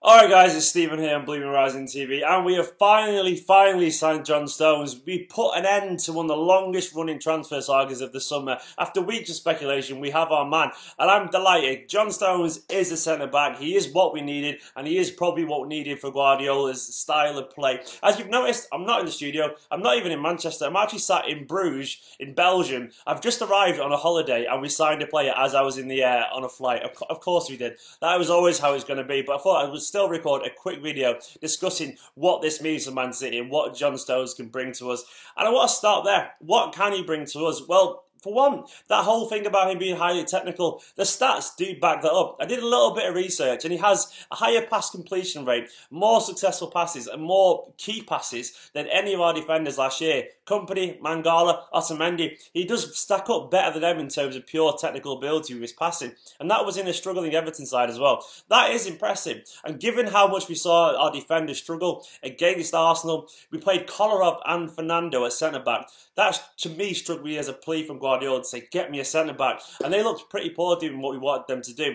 Alright guys, it's Stephen here on Blooming Rising TV, and we have finally signed John Stones. We put an end to one of the longest running transfer sagas of the summer. After weeks of speculation, we have our man, and I'm delighted. John Stones is a centre-back. He is what we needed, and he is probably what we needed for Guardiola's style of play. As you've noticed, I'm not in the studio. I'm not even in Manchester. I'm actually sat in Bruges, in Belgium. I've just arrived on a holiday, and we signed a player as I was in the air on a flight. Of course we did. That was always how it's going to be, but I thought I would still record a quick video discussing what this means for Man City and what John Stones can bring to us. And I want to start there. What can he bring to us? Well, for one, that whole thing about him being highly technical, the stats do back that up. I did a little bit of research, and he has a higher pass completion rate, more successful passes, and more key passes than any of our defenders last year. Kompany, Mangala, Otamendi, he does stack up better than them in terms of pure technical ability with his passing. And that was in a struggling Everton side as well. That is impressive. And given how much we saw our defenders struggle against Arsenal, we played Kolarov and Fernando at centre-back. That, to me, struck me as a plea from Guardiola to say, get me a centre-back. And they looked pretty poor doing what we wanted them to do.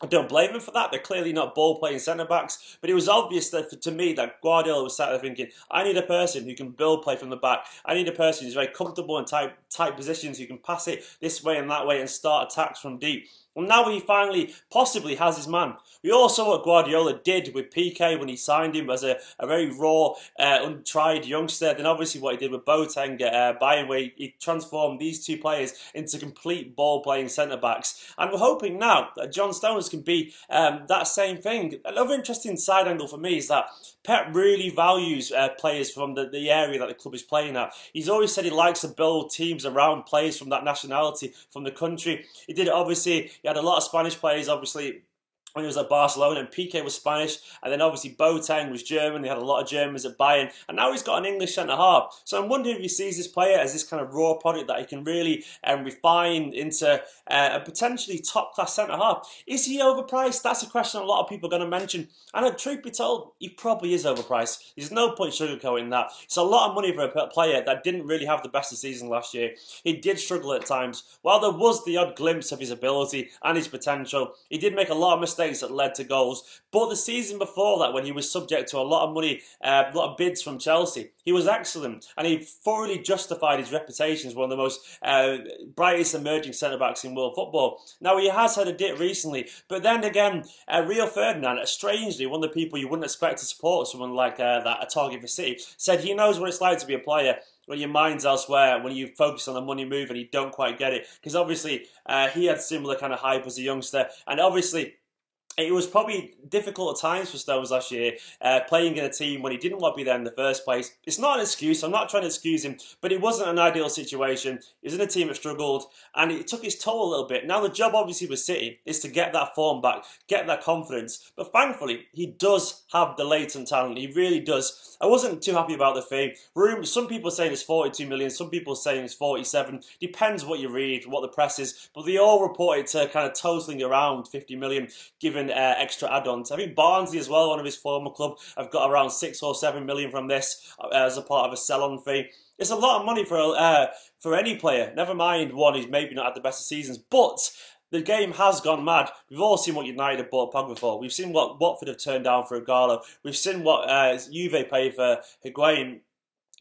I don't blame them for that. They're clearly not ball-playing centre-backs. But it was obvious that, to me, that Guardiola was sat there thinking, I need a person who can build play from the back. I need a person who's very comfortable in tight positions, who can pass it this way and that way and start attacks from deep. And now he finally, possibly, has his man. We all saw what Guardiola did with Piqué when he signed him as a very raw, untried youngster. Then obviously what he did with Boateng at Bayern, where he transformed these two players into complete ball-playing centre-backs. And we're hoping now that John Stones can be that same thing. Another interesting side angle for me is that Pep really values players from the area that the club is playing at. He's always said he likes to build teams around players from that nationality, from the country. He did it, obviously. He had a lot of Spanish players, obviously, when he was at Barcelona, and Piqué was Spanish, and then obviously Boateng was German. They had a lot of Germans at Bayern, and now he's got an English centre-half. So I'm wondering if he sees this player as this kind of raw product that he can really refine into a potentially top-class centre-half. Is he overpriced? That's a question a lot of people are going to mention. And truth be told, he probably is overpriced. There's no point sugarcoating that. It's a lot of money for a player that didn't really have the best of season last year. He did struggle at times. While there was the odd glimpse of his ability and his potential, he did make a lot of mistakes that led to goals. But the season before that, when he was subject to a lot of money, a lot of bids from Chelsea, he was excellent, and he thoroughly justified his reputation as one of the most brightest emerging centre-backs in world football. Now, he has had a dip recently, but then again, Rio Ferdinand, strangely, one of the people you wouldn't expect to support someone like that, a target for City, said he knows what it's like to be a player when your mind's elsewhere, when you focus on a money move and you don't quite get it. Because obviously, he had similar kind of hype as a youngster, and obviously, it was probably difficult at times for Stones last year, playing in a team when he didn't want to be there in the first place. It's not an excuse. I'm not trying to excuse him, but it wasn't an ideal situation. He was in a team that struggled, and it took his toll a little bit. Now, the job, obviously, with City is to get that form back, get that confidence. But thankfully, he does have the latent talent. He really does. I wasn't too happy about the fee. Some people saying it's 42 million, some people saying it's 47. Depends what you read, what the press is. But they all report it to kind of totaling around 50 million, given extra add-ons. I think Barnsley as well, one of his former club, have got around 6 or 7 million from this as a part of a sell-on fee. It's a lot of money for any player, never mind one who's maybe not had the best of seasons, but the game has gone mad. We've all seen what United have bought Pogba for. We've seen what Watford have turned down for Ighalo. We've seen what Juve paid for Higuain.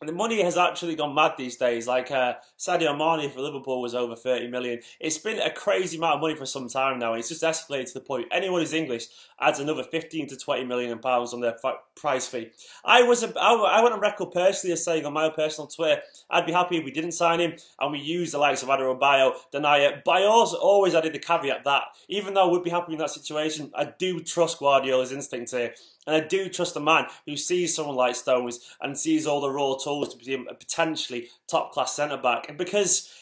And the money has actually gone mad these days. Like Sadio Mane for Liverpool was over 30 million. It's been a crazy amount of money for some time now. It's just escalated to the point anyone who's English adds another 15 to 20 million pounds on their price fee. I went on record personally as saying on my personal Twitter, I'd be happy if we didn't sign him and we used the likes of Adebayo, Denayer. But I also always added the caveat that even though I would be happy in that situation, I do trust Guardiola's instinct here. And I do trust a man who sees someone like Stones and sees all the raw tools to be a potentially top-class centre-back. And because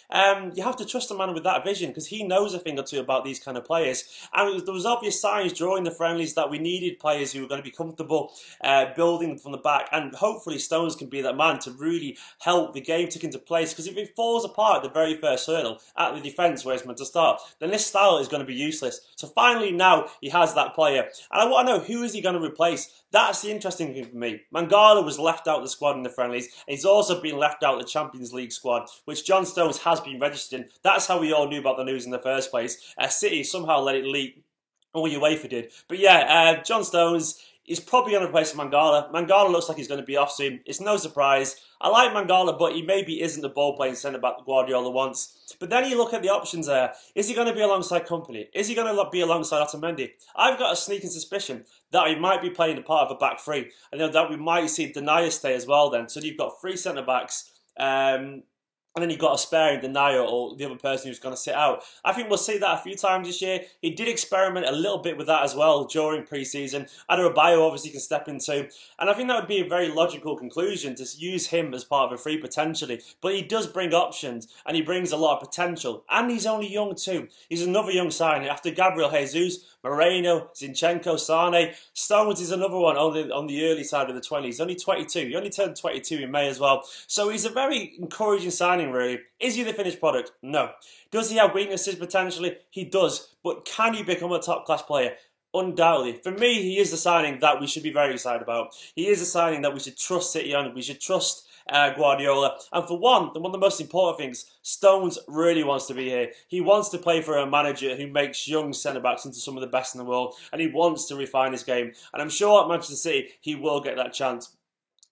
you have to trust a man with that vision, because he knows a thing or two about these kind of players. And there was obvious signs during the friendlies that we needed players who were going to be comfortable building from the back. And hopefully Stones can be that man to really help the game tick into place. Because if it falls apart at the very first hurdle, at the defence where it's meant to start, then this style is going to be useless. So finally now he has that player. And I want to know, who is he going to replace? That's the interesting thing for me. Mangala was left out of the squad in the friendlies. And he's also been left out of the Champions League squad, which John Stones has been registered in. That's how we all knew about the news in the first place. City somehow let it leak. Or UEFA did. But yeah, John Stones, He's probably going to replace Mangala. Mangala looks like he's going to be off soon. It's no surprise. I like Mangala, but he maybe isn't the ball-playing centre-back that Guardiola wants. But then you look at the options there. Is he going to be alongside Kompany? Is he going to be alongside Otamendi? I've got a sneaking suspicion that he might be playing a part of a back three. And that we might see Denayer stay as well then. So you've got 3 centre-backs. And then you've got a spare in Denayer or the other person who's going to sit out. I think we'll see that a few times this year. He did experiment a little bit with that as well during pre-season. Adebayo obviously can step into. And I think that would be a very logical conclusion to use him as part of a three potentially. But he does bring options and he brings a lot of potential. And he's only young too. He's another young signing. After Gabriel Jesus, Moreno, Zinchenko, Sane, Stones is another one on the early side of the 20s. He's only 22. He only turned 22 in May as well. So he's a very encouraging signing, really. Is he the finished product? No. Does he have weaknesses potentially? He does. But can he become a top-class player? Undoubtedly. For me, he is the signing that we should be very excited about. He is a signing that we should trust City on. We should trust Guardiola. And for one of the most important things, Stones really wants to be here. He wants to play for a manager who makes young centre-backs into some of the best in the world. And he wants to refine his game. And I'm sure at Manchester City, he will get that chance.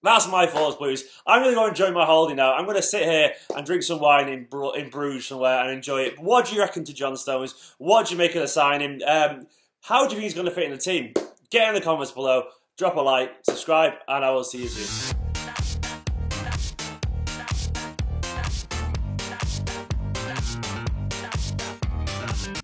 That's my thoughts, Blues. I'm going to go enjoy my holiday now. I'm going to sit here and drink some wine in Bruges somewhere and enjoy it. What do you reckon to John Stones? What do you make of the signing? How do you think he's going to fit in the team? Get in the comments below, drop a like, subscribe, and I will see you soon.